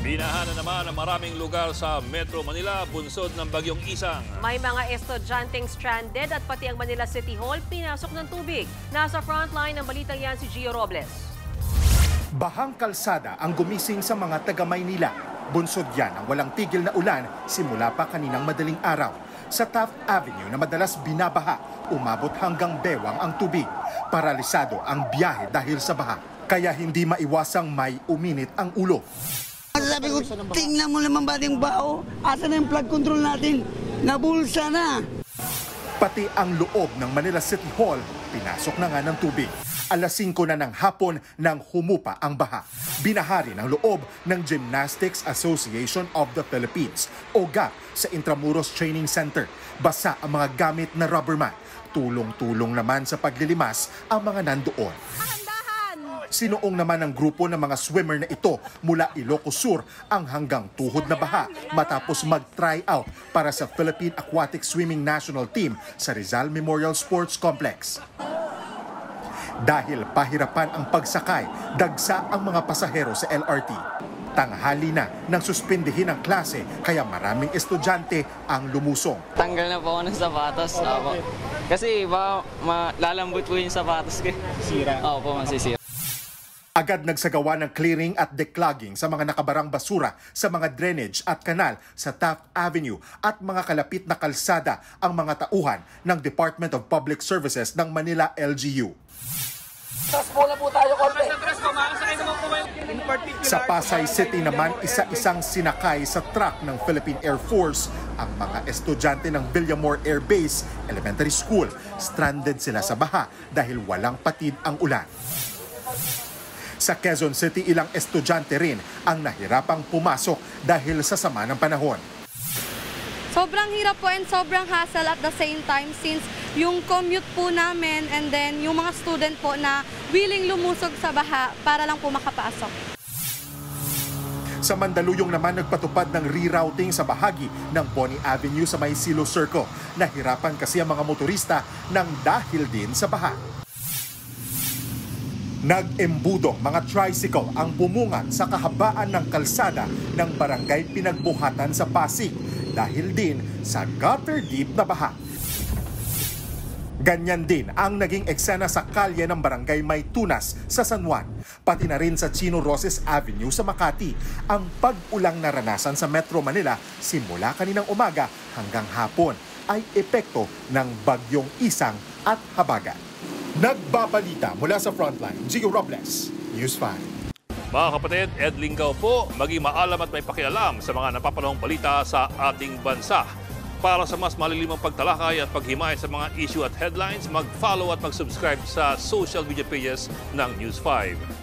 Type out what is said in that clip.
Binaha na naman ang maraming lugar sa Metro Manila, bunsod ng Bagyong Isang. May mga estudyanteng stranded at pati ang Manila City Hall pinasok ng tubig. Nasa frontline ng balitang yan si Gio Robles. Bahang kalsada ang gumising sa mga taga-Maynila. Bunsod yan ang walang tigil na ulan simula pa kaninang madaling araw. Sa Taft Avenue na madalas binabaha, umabot hanggang bewang ang tubig. Paralisado ang biyahe dahil sa baha. Kaya hindi maiwasang may uminit ang ulo. Sabi ko, tingnan mo naman ba yung bao? Asa na yung flood control natin? Nabulsa na. Pati ang loob ng Manila City Hall, pinasok na nga ng tubig. Alas 5 na ng hapon nang humupa ang baha. Binahari ng loob ng Gymnastics Association of the Philippines o GAP sa Intramuros Training Center. Basa ang mga gamit na rubber mat. Tulong-tulong naman sa paglilimas ang mga nandoon. Sinuong naman ng grupo ng mga swimmer na ito mula Ilocos Sur ang hanggang tuhod na baha matapos mag-try out para sa Philippine Aquatic Swimming National Team sa Rizal Memorial Sports Complex. Dahil pahirapan ang pagsakay, dagsa ang mga pasahero sa LRT. Tanghali na nang suspindihin ang klase kaya maraming estudyante ang lumusong. Tanggal na po ako ng sapatos. Kasi malalambot po yung sapatos ko. Sira? Opo, masisira. Agad nagsagawa ng clearing at declogging sa mga nakabarang basura sa mga drainage at kanal sa Taft Avenue at mga kalapit na kalsada ang mga tauhan ng Department of Public Services ng Manila LGU. Sa Pasay City naman, isa-isang sinakay sa truck ng Philippine Air Force ang mga estudyante ng Villamor Air Base Elementary School. Stranded sila sa baha dahil walang patid ang ulan. Sa Quezon City, ilang estudyante rin ang nahirapang pumasok dahil sa sama ng panahon. Sobrang hirap po and sobrang hassle at the same time since yung commute po namin and then yung mga student po na willing lumusog sa baha para lang po makapasok. Sa Mandaluyong naman nagpatupad ng rerouting sa bahagi ng Boni Avenue sa May Silo Circle. Nahirapan kasi ang mga motorista nang dahil din sa baha. Nag-embudong mga tricycle ang bumungan sa kahabaan ng kalsada ng barangay Pinagbuhatan sa Pasig dahil din sa gutter deep na baha. Ganyan din ang naging eksena sa kalye ng barangay Maytunas sa San Juan, pati na rin sa Chino Roces Avenue sa Makati. Ang pag-ulang naranasan sa Metro Manila simula kaninang umaga hanggang hapon ay epekto ng Bagyong Isang at Habagat. Nagbabalita mula sa Frontline, Gio Robles, News 5. Mga kapatid, Ed Lingaw po, maging maalam at may pakialam sa mga napapanahong balita sa ating bansa. Para sa mas malilimang pagtalakay at paghimay sa mga issue at headlines, mag-follow at mag-subscribe sa social media pages ng News 5.